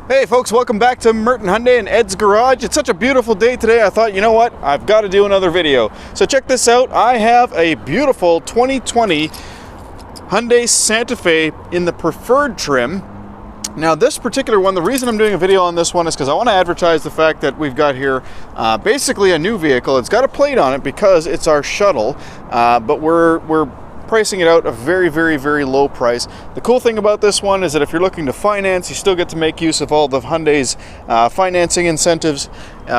Hey folks, welcome back to Merton Hyundai and Ed's Garage. It's such a beautiful day today, I thought, you know what, I've got to do another video. So check this out, I have a beautiful 2020 Hyundai Santa Fe in the Preferred trim. Now this particular one, the reason I'm doing a video on this one is because I want to advertise the fact that we've got here basically a new vehicle. It's got a plate on it because it's our shuttle, but we're pricing it out a very, very, very low price. The cool thing about this one is that if you're looking to finance, you still get to make use of all the Hyundai's financing incentives,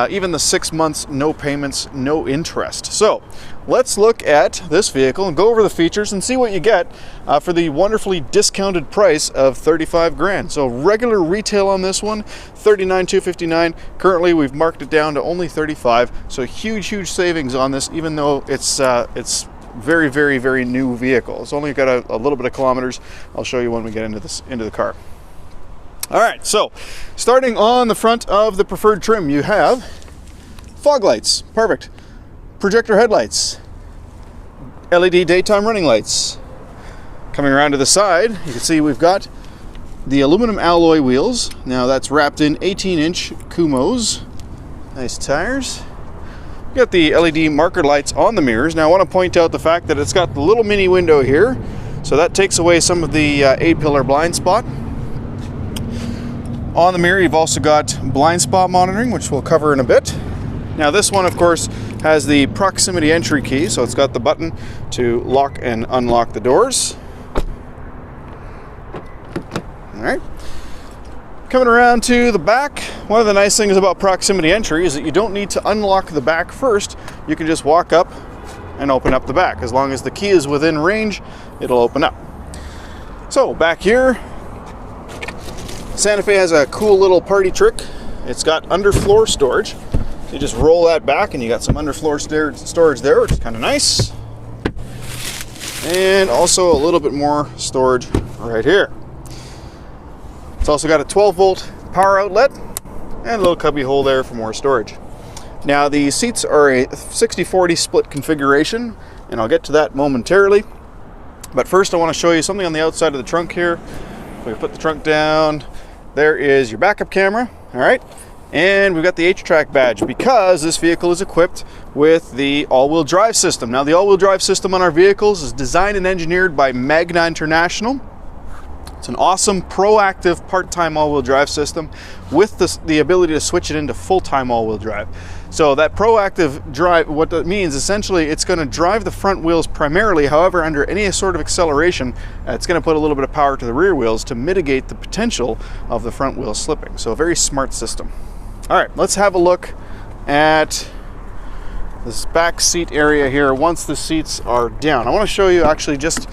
even the 6 months, no payments, no interest. So let's look at this vehicle and go over the features and see what you get for the wonderfully discounted price of 35 grand. So regular retail on this one, $39,259. Currently we've marked it down to only 35. So huge, huge savings on this, even though it's very, very, very new vehicle. It's only got a little bit of kilometers. I'll show you when we get into the car. All right, so starting on the front of the Preferred trim, you have fog lights, perfect. Projector headlights, LED daytime running lights. Coming around to the side, you can see we've got the aluminum alloy wheels. Now that's wrapped in 18-inch Kumos. Nice tires. You got the LED marker lights on the mirrors. Now I want to point out the fact that it's got the little mini window here, so that takes away some of the A-pillar blind spot. On the mirror you've also got blind spot monitoring, which we'll cover in a bit. Now this one of course has the proximity entry key, so it's got the button to lock and unlock the doors. All right. Coming around to the back, one of the nice things about proximity entry is that you don't need to unlock the back first. You can just walk up and open up the back. As long as the key is within range, it'll open up. So back here, Santa Fe has a cool little party trick. It's got underfloor storage. You just roll that back and you got some underfloor storage there, which is kind of nice. And also a little bit more storage right here. It's also got a 12-volt power outlet and a little cubby hole there for more storage. Now the seats are a 60-40 split configuration, and I'll get to that momentarily. But first I want to show you something on the outside of the trunk here. We put the trunk down. There is your backup camera, all right? And we've got the H-Track badge because this vehicle is equipped with the all-wheel drive system. Now the all-wheel drive system on our vehicles is designed and engineered by Magna International. It's an awesome, proactive, part-time all-wheel drive system with the ability to switch it into full-time all-wheel drive. So that proactive drive, what that means, essentially, it's going to drive the front wheels primarily. However, under any sort of acceleration, it's going to put a little bit of power to the rear wheels to mitigate the potential of the front wheels slipping. So a very smart system. All right, let's have a look at this back seat area here once the seats are down. I want to show you actually just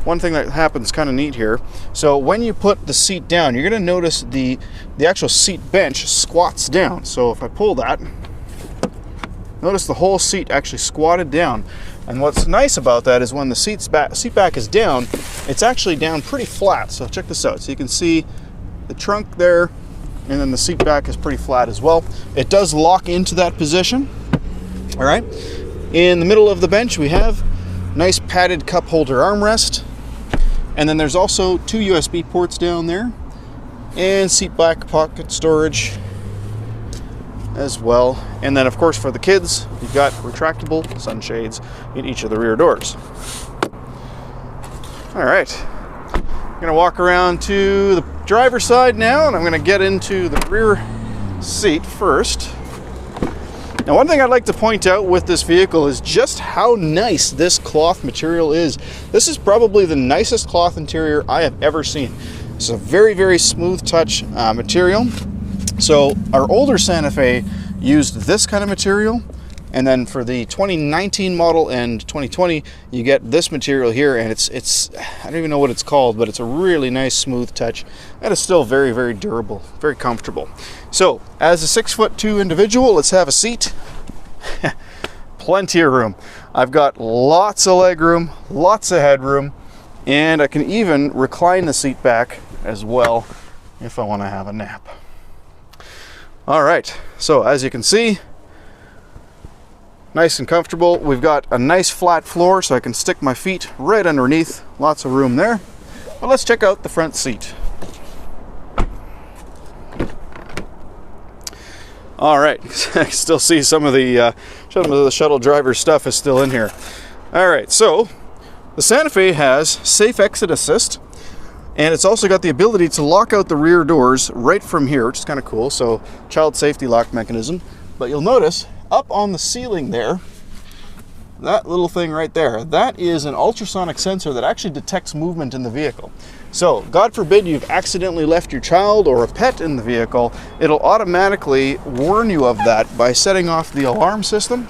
one thing that happens kind of neat here. So when you put the seat down, you're going to notice the actual seat bench squats down. So if I pull that, notice the whole seat actually squatted down. And what's nice about that is when the seat back is down, it's actually down pretty flat. So check this out. So you can see the trunk there, and then the seat back is pretty flat as well. It does lock into that position. All right. In the middle of the bench, we have nice padded cup holder armrest. And then there's also 2 USB ports down there and seat back pocket storage as well. And then of course for the kids, you've got retractable sunshades in each of the rear doors. All right, I'm gonna walk around to the driver's side now, and I'm gonna get into the rear seat first. Now one thing I'd like to point out with this vehicle is just how nice this cloth material is. This is probably the nicest cloth interior I have ever seen. It's a very, very smooth touch material. So our older Santa Fe used this kind of material, and then for the 2019 model and 2020 you get this material here, and it's I don't even know what it's called, but it's a really nice smooth touch, and it's still very, very durable, very comfortable. So as a 6'2" individual, let's have a seat. Plenty of room. I've got lots of leg room, lots of headroom, and I can even recline the seat back as well if I want to have a nap. All right, so as you can see, nice and comfortable. We've got a nice flat floor so I can stick my feet right underneath. Lots of room there. But let's check out the front seat. All right, I can still see some of the shuttle driver stuff is still in here. All right, so the Santa Fe has safe exit assist, and it's also got the ability to lock out the rear doors right from here, which is kind of cool. So child safety lock mechanism. But you'll notice up on the ceiling there, that little thing right there, that is an ultrasonic sensor that actually detects movement in the vehicle. So, God forbid you've accidentally left your child or a pet in the vehicle, it'll automatically warn you of that by setting off the alarm system,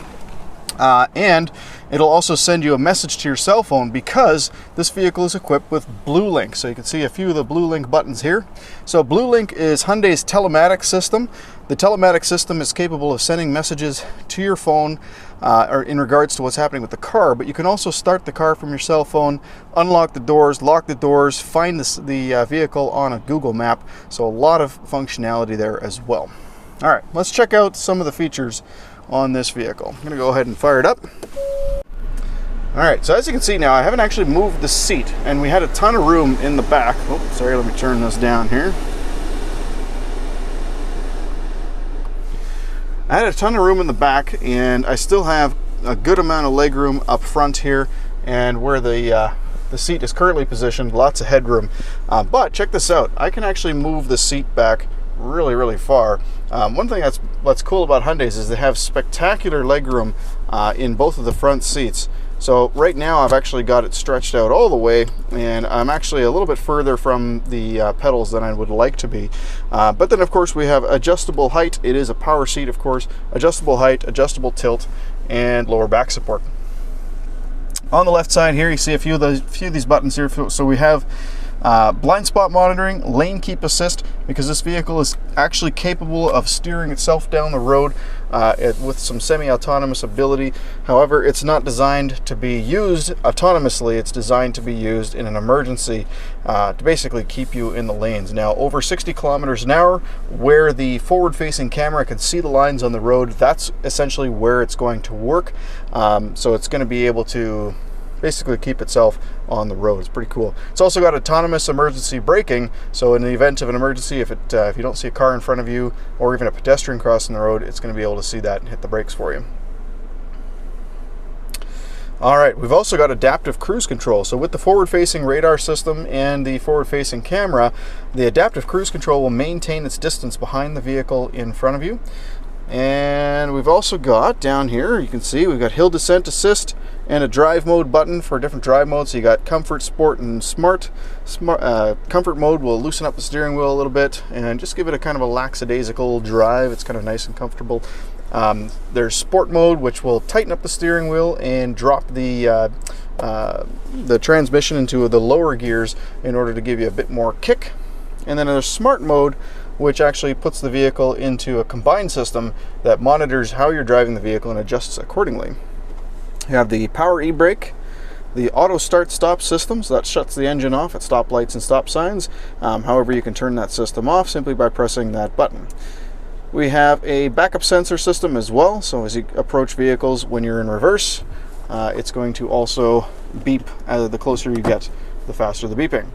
and it'll also send you a message to your cell phone because this vehicle is equipped with Blue Link. So you can see a few of the Blue Link buttons here. So Blue Link is Hyundai's telematics system. The telematics system is capable of sending messages to your phone or in regards to what's happening with the car, but you can also start the car from your cell phone, unlock the doors, lock the doors, find the vehicle on a Google map. So a lot of functionality there as well. All right, let's check out some of the features on this vehicle. I'm gonna go ahead and fire it up. All right, so as you can see now, I haven't actually moved the seat, and we had a ton of room in the back. Oh, sorry, let me turn this down here. I had a ton of room in the back, and I still have a good amount of leg room up front here, and where the seat is currently positioned, lots of headroom. But check this out, I can actually move the seat back really far. One thing that's cool about Hyundais is they have spectacular legroom in both of the front seats. So right now I've actually got it stretched out all the way, and I'm actually a little bit further from the pedals than I would like to be. But then of course we have adjustable height. It is a power seat, of course. Adjustable height, adjustable tilt, and lower back support. On the left side here you see a few of these buttons here. So we have blind spot monitoring, lane keep assist, because this vehicle is actually capable of steering itself down the road with some semi-autonomous ability. However, it's not designed to be used autonomously. It's designed to be used in an emergency to basically keep you in the lanes. Now, over 60 kilometers an hour, where the forward-facing camera can see the lines on the road, that's essentially where it's going to work. So it's going to be able to basically keep itself on the road. It's pretty cool. It's also got autonomous emergency braking, so in the event of an emergency, if you don't see a car in front of you or even a pedestrian crossing the road, it's going to be able to see that and hit the brakes for you. All right, we've also got adaptive cruise control. So with the forward-facing radar system and the forward-facing camera, the adaptive cruise control will maintain its distance behind the vehicle in front of you. And we've also got down here, you can see we've got hill descent assist and a drive mode button for different drive modes. So you got comfort, sport, and smart. Comfort mode will loosen up the steering wheel a little bit and just give it a kind of a lackadaisical drive. It's kind of nice and comfortable. There's sport mode, which will tighten up the steering wheel and drop the transmission into the lower gears in order to give you a bit more kick. And then there's smart mode, which actually puts the vehicle into a combined system that monitors how you're driving the vehicle and adjusts accordingly. You have the power e-brake, the auto start stop system, so that shuts the engine off at stoplights and stop signs. However, you can turn that system off simply by pressing that button. We have a backup sensor system as well, so as you approach vehicles when you're in reverse, it's going to also beep. The closer you get, the faster the beeping.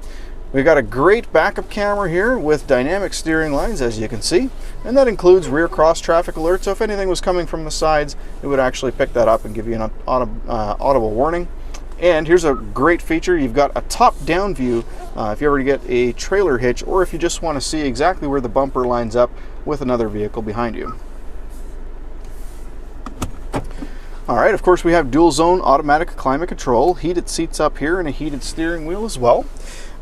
We've got a great backup camera here with dynamic steering lines, as you can see, and that includes rear cross traffic alert. So if anything was coming from the sides, it would actually pick that up and give you an audible warning. And here's a great feature. You've got a top-down view if you ever get a trailer hitch, or if you just want to see exactly where the bumper lines up with another vehicle behind you. All right, of course, we have dual zone automatic climate control, heated seats up here, and a heated steering wheel as well.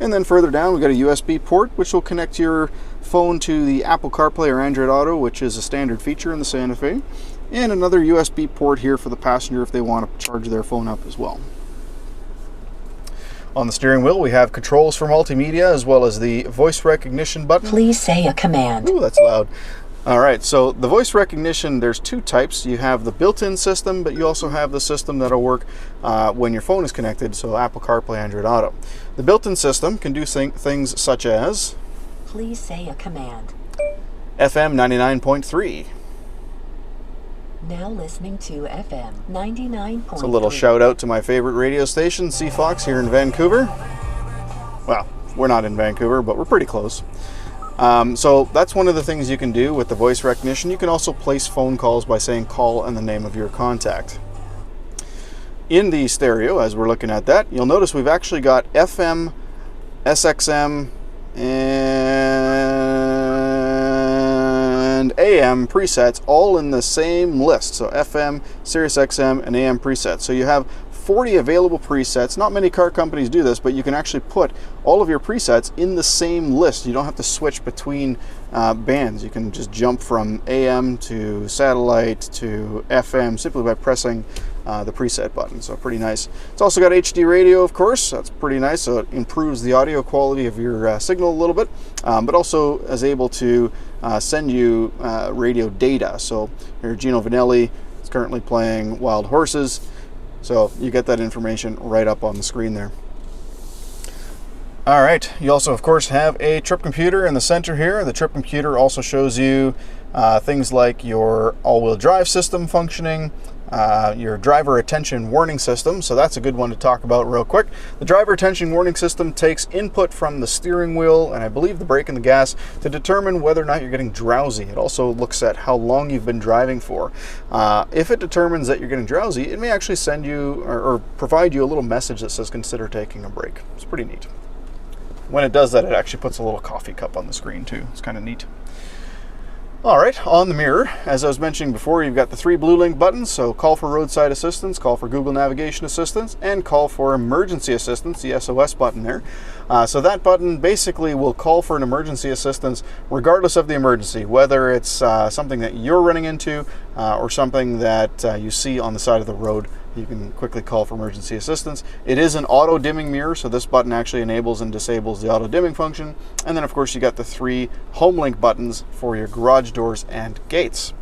And then further down, we've got a USB port, which will connect your phone to the Apple CarPlay or Android Auto, which is a standard feature in the Santa Fe. And another USB port here for the passenger if they want to charge their phone up as well. On the steering wheel, we have controls for multimedia, as well as the voice recognition button. Please say a command. Ooh, that's loud. All right, so the voice recognition, there's two types. You have the built-in system, but you also have the system that'll work when your phone is connected, so Apple CarPlay, Android Auto. The built-in system can do things such as... Please say a command. FM 99.3. Now listening to FM 99.3. It's a little shout out to my favorite radio station, C Fox, here in Vancouver. Well, we're not in Vancouver, but we're pretty close. So that's one of the things you can do with the voice recognition. You can also place phone calls by saying call and the name of your contact. In the stereo, as we're looking at that, you'll notice we've actually got FM, SXM, and AM presets all in the same list. So FM, Sirius XM, and AM presets. So you have 40 available presets. Not many car companies do this, but you can actually put all of your presets in the same list. You don't have to switch between bands. You can just jump from AM to satellite to FM simply by pressing the preset button. So pretty nice. It's also got HD radio, of course. That's pretty nice. So it improves the audio quality of your signal a little bit, but also is able to send you radio data. So your Gino Vanelli is currently playing Wild Horses. So you get that information right up on the screen there. All right, you also of course have a trip computer in the center here. The trip computer also shows you things like your all-wheel drive system functioning, your driver attention warning system. So that's a good one to talk about real quick. The driver attention warning system takes input from the steering wheel and I believe the brake and the gas to determine whether or not you're getting drowsy. It also looks at how long you've been driving for. If it determines that you're getting drowsy, it may actually send you or provide you a little message that says consider taking a break. It's pretty neat. When it does that, it actually puts a little coffee cup on the screen too. It's kind of neat. All right, on the mirror, as I was mentioning before, you've got the 3 blue link buttons. So call for roadside assistance, call for Google navigation assistance, and call for emergency assistance, the SOS button there. So that button basically will call for an emergency assistance regardless of the emergency, whether it's something that you're running into or something that you see on the side of the road. You can quickly call for emergency assistance. It is an auto dimming mirror, so this button actually enables and disables the auto dimming function. And then of course you got the 3 home link buttons for your garage doors and gates.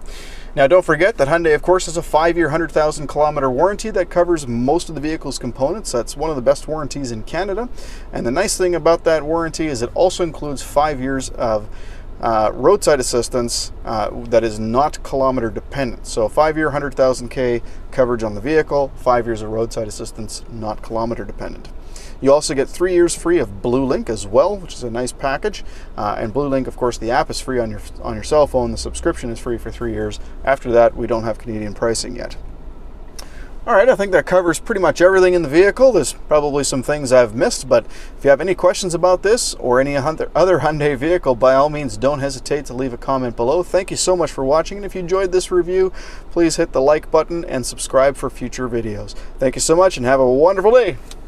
Now don't forget that Hyundai of course has a 5-year 100,000 kilometer warranty that covers most of the vehicle's components. That's one of the best warranties in Canada. And the nice thing about that warranty is it also includes 5 years of roadside assistance that is not kilometer dependent. So 5-year 100,000 K coverage on the vehicle, 5 years of roadside assistance, not kilometer dependent. You also get 3 years free of Blue Link as well, which is a nice package. And Blue Link, of course, the app is free on your cell phone. The subscription is free for 3 years. After that, we don't have Canadian pricing yet. All right, I think that covers pretty much everything in the vehicle. There's probably some things I've missed, but if you have any questions about this or any other Hyundai vehicle, by all means, don't hesitate to leave a comment below. Thank you so much for watching, and if you enjoyed this review, please hit the like button and subscribe for future videos. Thank you so much, and have a wonderful day.